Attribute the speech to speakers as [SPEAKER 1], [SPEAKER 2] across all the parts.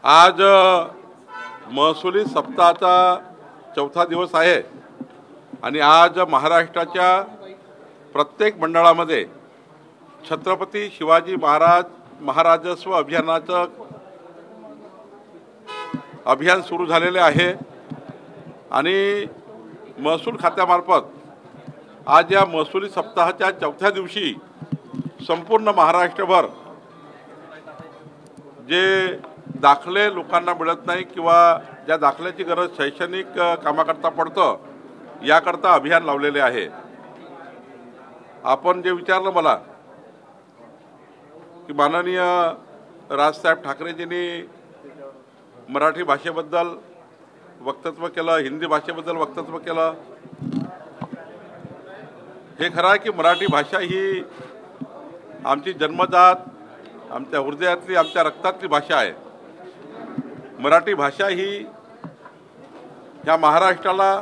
[SPEAKER 1] आज महसुली सप्ताहाचा चौथा दिवस आहे आणि आज महाराष्ट्राच्या प्रत्येक मंडळामध्ये छत्रपती शिवाजी महाराजस्व अभियानाचं अभियान सुरू झालेले आहे आणि महसूल खात्यामार्फत आज या महसुली सप्ताहाच्या चौथ्या दिवशी संपूर्ण महाराष्ट्रभर जे दाखले लोकांना मिळत नाही किंवा ज्या दाखल्याची गरज शैक्षणिक कामाकरता पडतं याकरता अभियान लावलेले आहे। आपण जे विचारलं मला की माननीय राजसाहेब ठाकरेजींनी मराठी भाषेबद्दल वक्तव्य केलं, हिंदी भाषेबद्दल वक्तव्य केलं। हे खरं आहे की मराठी भाषा ही आमची जन्मजात आमच्या हृदयातली आमच्या रक्तातली भाषा आहे। मराठी भाषा ही या महाराष्ट्राला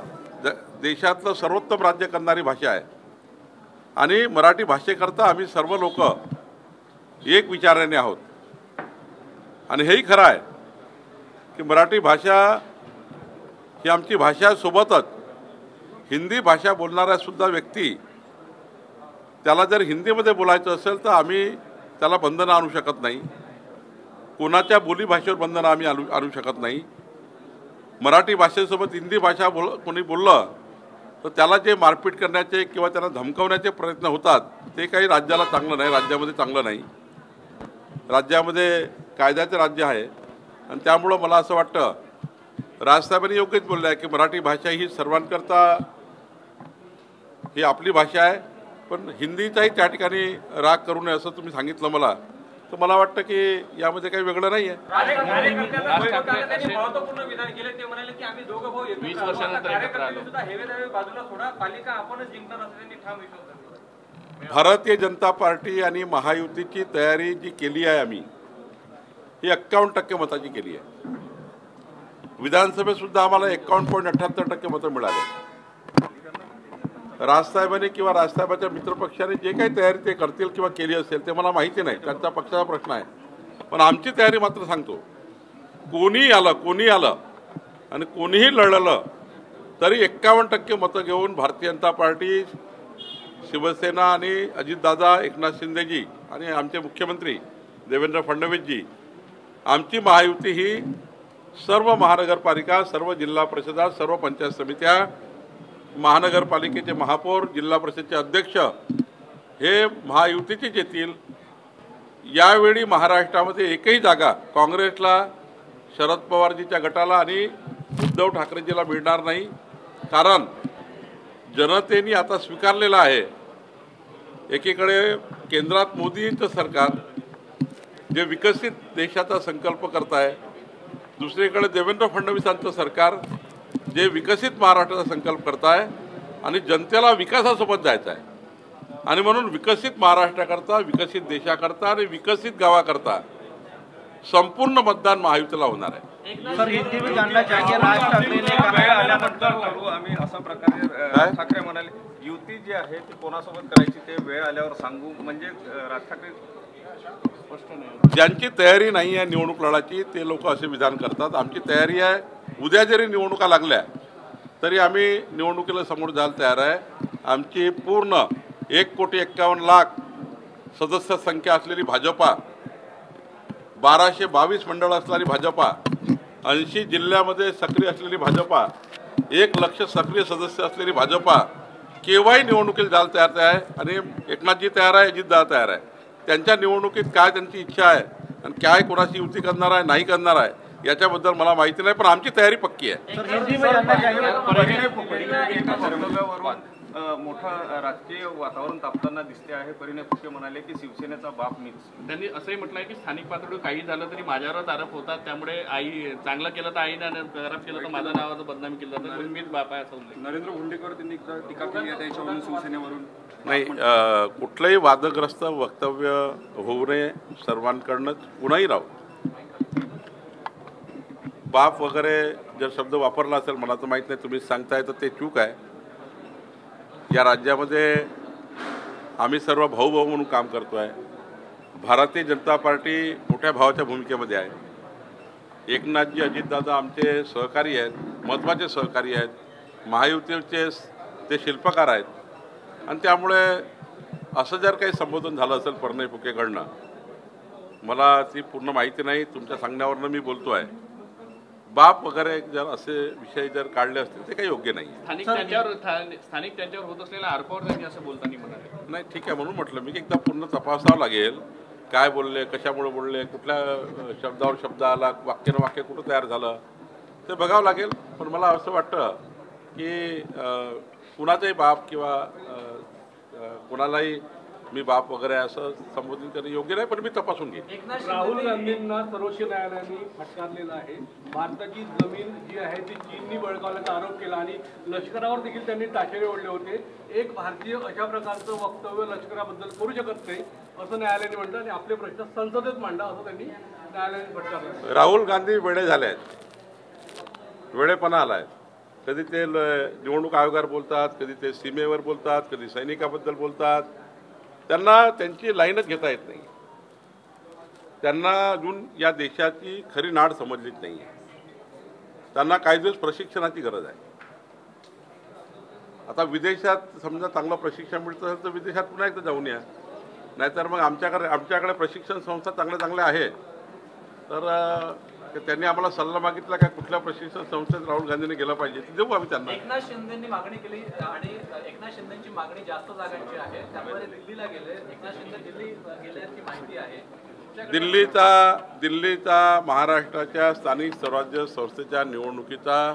[SPEAKER 1] देशातलं सर्वोत्तम राज्य करणारी भाषा आहे आणि मराठी भाषेकरता आम्ही सर्व लोक एक विचाराने आहोत। आणि हेही खरं आहे की मराठी भाषा ही आमची भाषा सोबतच हिंदी भाषा बोलणाऱ्या सुद्धा व्यक्ती त्याला जर हिंदीमध्ये बोलायचं असेल तर आम्ही त्याला बंधनं आणू शकत नाही, कोणाच्या बोलीभाषेवर बंधनं आम्ही आणू शकत नाही। मराठी भाषेसोबत हिंदी भाषा कोणी बोललं तर त्याला जे मारपीट करण्याचे किंवा त्याला धमकावण्याचे प्रयत्न होतात ते काही राज्याला चांगलं नाही, राज्यामध्ये चांगलं नाही। राज्यामध्ये कायद्याचे राज्य आहे आणि त्यामुळं मला असं वाटतं राजसाहेबांनी योग्यच बोललं आहे की मराठी भाषा ही सर्वांकरता ही आपली भाषा आहे, पण हिंदीचाही त्या ठिकाणी राग करू नये असं तुम्ही सांगितलं मला, तर मला वाटतं की यामध्ये काही वेगळं नाही आहे। भारतीय जनता पार्टी आणि महायुतीची तयारी जी केली आहे आम्ही ही 51% मताची केली आहे। विधानसभेत सुद्धा आम्हाला 51.78% मतं मिळाले। राजसाहेबांनी किंवा राजसाहेबांच्या मित्रपक्षाने जे काही तयारी ते करतील किंवा केली असेल ते मला माहिती नाही, त्यांचा पक्षाचा प्रश्न आहे, पण आमची तयारी मात्र सांगतो कोणी आलं आणि कोणीही लढलं तरी 51% मतं घेऊन भारतीय जनता पार्टी, शिवसेना आणि अजितदादा, एकनाथ शिंदेजी आणि आमचे मुख्यमंत्री देवेंद्र फडणवीसजी, आमची महायुती ही सर्व महानगरपालिका, सर्व जिल्हा परिषदा, सर्व पंचायत समित्या, महानगरपालिकेचे महापौर, जिल्हा परिषदेचे अध्यक्ष हे महायुतीचेच येतील। यावेळी महाराष्ट्रामध्ये एकही जागा काँग्रेसला, शरद पवारजीच्या गटाला आणि उद्धव ठाकरेजीला मिळणार नाही, कारण जनतेने आता स्वीकारलेलं आहे एकीकडे केंद्रात मोदींचं सरकार जे विकसित देशाचा संकल्प करत आहे, दुसरीकडे देवेंद्र फडणवीसांचं सरकार जे विकसित महाराष्ट्राचा संकल्प करत आहे आणि जनतेला विकासासोबत जायचं आहे आणि म्हणून विकसित महाराष्ट्राकरता, विकसित देशाकरता आणि विकसित गावाकरता संपूर्ण मतदान महायुतीला होणार आहे।
[SPEAKER 2] सर, हिंदी में जानना चाहिए राज ठाकरे ने कहा
[SPEAKER 3] आम्ही अशा प्रकारे ठाकरे म्हणाले युती जी आहे ती कोणासोबत करायची ते वेळ आल्यावर सांगू, म्हणजे राज ठाकरे स्पष्ट नाही।
[SPEAKER 1] ज्यांची तयारी नाही आहे निवडणूक लढायची ते लोक असे विधान करतात। आमची तयारी आहे, उद्या जरी निवडणुका लागल्या तरी आम्ही निवडणुकीला समोर जायला तयार आहे। आमची पूर्ण 1,51,00,000 सदस्य संख्या असलेली भाजपा, 1222 मंडळ असणारी भाजपा, 80 जिल्ह्यामध्ये सक्रिय असलेली भाजपा, 1,00,000 सक्रिय सदस्य असलेली भाजपा केव्हाही निवडणुकीला जायला तयार आहे आणि एकनाथजी तयार आहे, अजितदादा तयार आहे। त्यांच्या निवडणुकीत काय त्यांची इच्छा आहे आणि काय कोणाशी युती करणार आहे नाही करणार आहे याच्याबद्दल मला माहिती नाही, पण आमची तयारी पक्की आहे।
[SPEAKER 3] मोठं राजकीय वातावरण तापताना दिसते आहे। परिणय फुके म्हणाले की शिवसेनेचा बाप मीच।
[SPEAKER 4] त्यांनी असंही म्हटलंय की स्थानिक पातळीवर काही झालं तरी माझ्यावरच आरोप होतात, त्यामुळे आई चांगलं केलं तर आईने आणि खराब केलं तर माझ्या नावाचं बदनामी केलं जातं, मीच बाप आहे असं उल्लेख।
[SPEAKER 3] नरेंद्र भोंडेकर त्यांनी टीका केली आहे त्याच्यावरून, शिवसेनेवरून
[SPEAKER 1] नाही, कुठलंही वादग्रस्त वक्तव्य होऊ नये सर्वांकडनं, कुणाही राहू। बाप वगैरे जर शब्द वापरला असेल मला तर माहीत नाही, तुम्ही सांगताय तर ते चूक आहे। या राज्यामध्ये आम्ही सर्व भाऊ म्हणून काम करतो आहे। भारतीय जनता पार्टी मोठ्या भावाच्या भूमिकेमध्ये आहे। एकनाथजी अजितदादा आमचे सहकारी आहेत, महत्त्वाचे सहकारी आहेत, महायुतीचे ते शिल्पकार आहेत आणि त्यामुळे असं जर काही संबोधन झालं असेल प्रणय फुकेकडनं, मला ती पूर्ण माहिती नाही, तुमच्या सांगण्यावरनं मी बोलतो आहे. बाप वगैरे जर असे विषय जर काढले असतील ते काही योग्य नाही.
[SPEAKER 4] स्थानिक त्यांच्यावर होत असलेल्या आरोपावर त्यांनी असं बोलताना म्हणाले.
[SPEAKER 1] नाही, ठीक आहे, म्हणून म्हटलं मी की एकदा पूर्ण तपासावं लागेल, काय बोलले, कशामुळे बोलले, कुठल्या शब्दावर शब्द आला, वाक्यानं वाक्य कुठं तयार झालं ते बघावं लागेल. पण मला असं वाटतं की कुणाचाही बाप किंवा कुणालाही मी बाप वगैरे असं संबोधित करणं योग्य नाही, पण मी तपासून घेईन.
[SPEAKER 5] राहुल गांधींना सर्वोच्च न्यायालयाने फटकारलेलं आहे. भारताची जमीन जी आहे ती चीननी बळकावल्याचा आरोप केला आणि लष्करावर देखील त्यांनी ताशेरे ओढले होते. एक भारतीय अशा प्रकारचं वक्तव्य लष्कराबद्दल करू शकत नाही असं न्यायालयाने म्हटलं आणि आपले प्रश्न संसदेत मांडा असं त्यांनी न्यायालयाने फटकारलं.
[SPEAKER 1] राहुल गांधी वेडे झाले आहेत, वेडेपणा आलाय. कधी ते निवडणूक आयोगावर बोलतात, कधी ते सीमेवर बोलतात, कधी सैनिकाबद्दल बोलतात. त्यांना त्यांची लाईनच घेता येत नाही. त्यांना अजून या देशाची खरी नाड समजलीच नाही. त्यांना काही दिवस प्रशिक्षणाची गरज आहे. आता विदेशात समजा चांगलं प्रशिक्षण मिळतं असेल तर विदेशात पुन्हा एकदा जाऊन या, नाहीतर मग आमच्याकडे प्रशिक्षण संस्था चांगल्या आहे. तर त्यांनी आम्हाला सल्ला मागितला का कुठल्या प्रशिक्षण संस्थेत राहुल गांधीने गेला पाहिजे, ते देऊ आम्ही त्यांना.
[SPEAKER 6] एकनाथ शिंदेंनी मागणी केली आणि एकनाथ शिंदेची मागणी जास्त जागांची आहे, त्यामुळे दिल्लीला गेले. एकनाथ शिंदे दिल्ली गेल्याची माहिती आहे. दिल्लीचा महाराष्ट्राच्या स्थानिक स्वराज्य संस्थेच्या निवडणुकीचा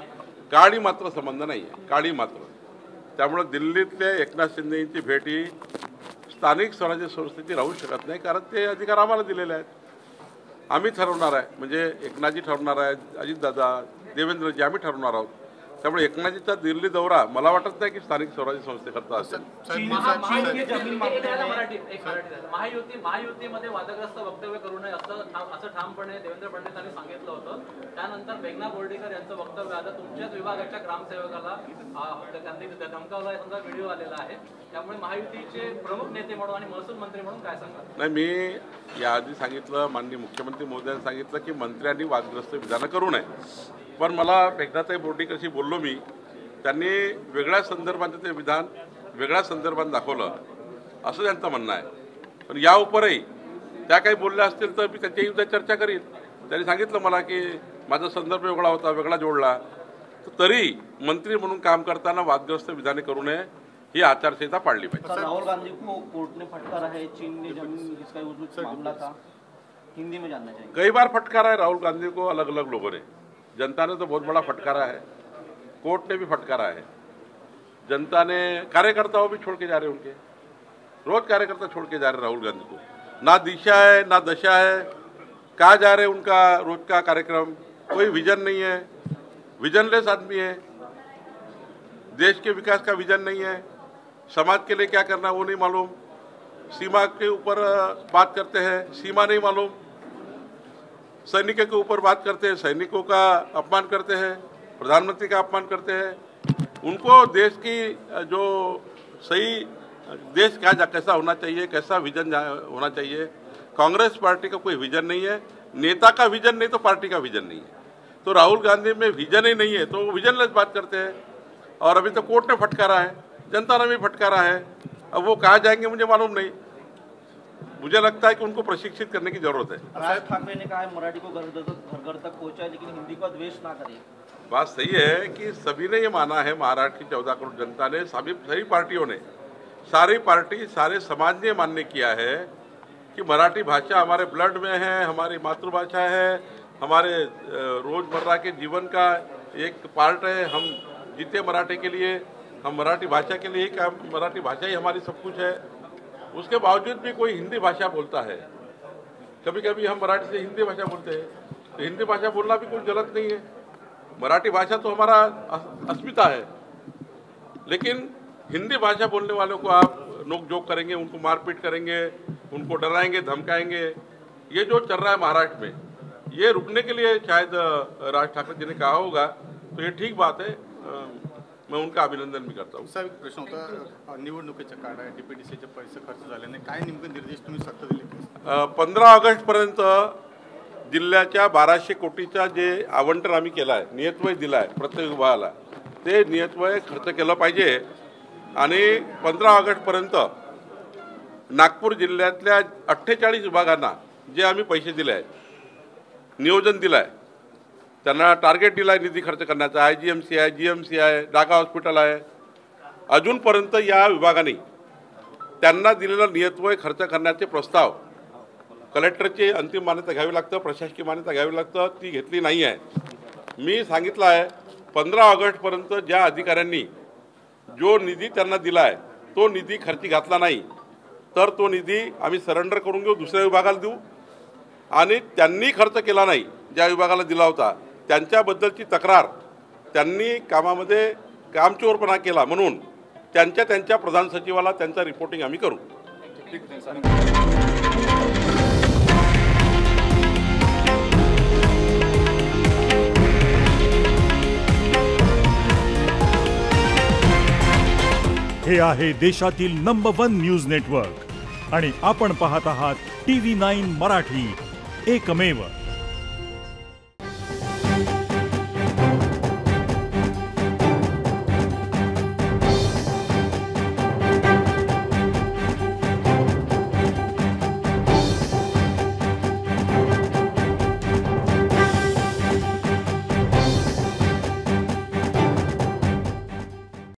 [SPEAKER 6] काळी मात्र संबंध नाही आहे, काळी मात्र. त्यामुळे दिल्लीतले एकनाथ शिंदेची भेट ही स्थानिक स्वराज्य संस्थेची राहू शकत नाही, कारण ते अधिकार आम्हाला दिलेले आहेत. आम्ही ठरवणार आहे, म्हणजे एकनाथजी ठरवणार आहे, अजितदादा, देवेंद्रजी, आम्ही ठरवणार आहोत. त्यामुळे एकनाथजीचा दिल्ली दौरा मला वाटत नाही की स्थानिक स्वराज्य संस्थेकरता असेल. महायुतीमध्ये वादग्रस्त वक्तव्य करू नये असं ठामपणे देवेंद्र फडणवीसांनी सांगितलं होतं. त्यानंतर मेघना बोर्डीकर यांचं वक्तव्य आलं. तुमच्याच विभागाच्या ग्रामसेवकाला त्यांनी धमकावला याचा व्हिडिओ आलेला आहे. त्यामुळे महायुतीचे प्रमुख नेते म्हणून आणि महसूल मंत्री म्हणून काय सांगा?
[SPEAKER 1] नाही, मी याआधी सांगितलं, माननीय मुख्यमंत्री महोदयांनी सांगितलं की मंत्र्यांनी वादग्रस्त विधानं करू नये. पण मला मेघनाताई बोर्डीकरशी बोललो मी, त्यांनी वेगळ्या संदर्भात ते विधान वेगळ्या संदर्भात दाखवलं असं त्यांचं म्हणणं आहे. पण या उपरही त्या काही बोलल्या असतील तर मी त्यांच्याही उद्या चर्चा करीन. त्यांनी सांगितलं मला की माझा संदर्भ वेगळा होता, वेगळा जोडला. तरी मंत्री म्हणून काम करताना वादग्रस्त विधाने करू नये ही आचारसंहिता पाळली पाहिजे.
[SPEAKER 2] राहुल गांधी को कोर्ट ने फटकारा है, चीन ने जमीन जिसका उस मामला था, हिंदी में जानना चाहिए.
[SPEAKER 1] कई बार फटकारा है राहुल गांधी को अलग अलग लोगों ने. जनता ने तो बहुत बड़ा फटकारा है, कोर्ट ने भी फटकारा है. जनता ने कार्यकर्ताओं भी छोड़ के जा रहे उनके, रोज कार्यकर्ता छोड़ के जा रहे राहुल गांधी को. ना दिशा है ना दशा है, कहाँ जा रहे उनका रोज का कार्यक्रम, कोई विजन नहीं है, विजनलेस आदमी है. देश के विकास का विजन नहीं है, समाज के लिए क्या करना वो नहीं मालूम. सीमा के ऊपर बात करते हैं, सीमा नहीं मालूम. सैनिकों के ऊपर बात करते हैं, सैनिकों का अपमान करते हैं, प्रधानमंत्री का अपमान करते हैं. उनको देश की जो सही देश कैसा होना चाहिए, कैसा विजन होना चाहिए. कांग्रेस पार्टी का कोई विजन नहीं है, नेता का विजन नहीं तो पार्टी का विजन नहीं है. तो राहुल गांधी में विजन ही नहीं है तो वो विजनलेस बात करते हैं. और अभी तो कोर्ट ने फटकारा है, जनता ने भी फटकारा है. अब वो कहाँ जाएंगे मुझे मालूम नहीं. मुझे लगता है कि उनको प्रशिक्षित करने की जरूरत है.
[SPEAKER 2] राज ठाकरे ने कहा है मराठी को घर घर तक पहुंचाए लेकिन हिंदी का द्वेष ना करें.
[SPEAKER 1] बात सही है कि सभी ने ये माना है, महाराष्ट्र की 14 करोड़ जनता ने, सभी पार्टियों ने, सारी पार्टी, सारे समाज ने मान्य किया है कि मराठी भाषा हमारे ब्लड में है, हमारी मातृभाषा है, हमारे रोजमर्रा के जीवन का एक पार्ट है. हम जीते मराठी के लिए, हम मराठी भाषा के लिए ही काम, मराठी भाषा ही हमारी सब कुछ है. उसके बावजूद भी कोई हिंदी भाषा बोलता है. कभी कभी हम मराठी से हिंदी भाषा बोलते हैं, तो हिंदी भाषा बोलना भी कोई गलत नहीं है. मराठी भाषा तो हमारा अस्मिता है. लेकिन हिंदी भाषा बोलने वालों को आप नोक-झोंक करेंगे, उनको मारपीट करेंगे, उनको डराएंगे, धमकाएंगे, ये जो चल रहा है महाराष्ट्र में, ये रुकने के लिए शायद राज ठाकरे जी ने कहा होगा. तो ये ठीक बात है, मैं उनका अभिनंदन भी करता हूँ.
[SPEAKER 7] साहेब, प्रश्न होता निवडणुकीच्या काळात डीपीडीसीचे पैसे खर्च झाल्याने काय नेमके निर्देश तुम्ही सत्ता दिले?
[SPEAKER 1] 15 ऑगस्टपर्यंत जिल्ह्याच्या 1200 कोटीचा जे आवंटन आम्ही केलं आहे, नियतव्यय दिला आहे प्रत्येक विभागाला, ते नियतव्यय खर्च केलं पाहिजे. आणि 15 ऑगस्टपर्यंत नागपूर जिल्ह्यातल्या 48 विभागांना जे आम्ही पैसे दिले आहेत, नियोजन दिलं आहे, त्यांना टार्गेट दिला आहे निधी खर्च करण्याचा, IGMC आहे, GMC आहे, डागा हॉस्पिटल आहे, अजूनपर्यंत या विभागाने त्यांना दिलेला नियतव्यय खर्च करण्याचे प्रस्ताव कलेक्टरची अंतिम मान्यता घ्यावी लागतं, प्रशासकीय मान्यता घ्यावी लागतं, ती घेतली नाही आहे. मी सांगितलं आहे 15 ऑगस्टपर्यंत ज्या अधिकाऱ्यांनी जो निधी त्यांना दिला आहे तो निधी खर्ची घातला नाही तर तो निधी आम्ही सरेंडर करून घेऊ, दुसऱ्या विभागाला देऊ. आणि त्यांनी खर्च केला नाही ज्या विभागाला दिला होता त्यांच्याबद्दलची तक्रार, त्यांनी कामामध्ये कामचोरपणा केला म्हणून त्यांच्या प्रधान सचिवाला त्यांचा रिपोर्टिंग आम्ही करू.
[SPEAKER 8] हे आहे देशातील नंबर 1 न्यूज नेटवर्क आणि आपण पाहत आहात TV9 मराठी, एकमेव.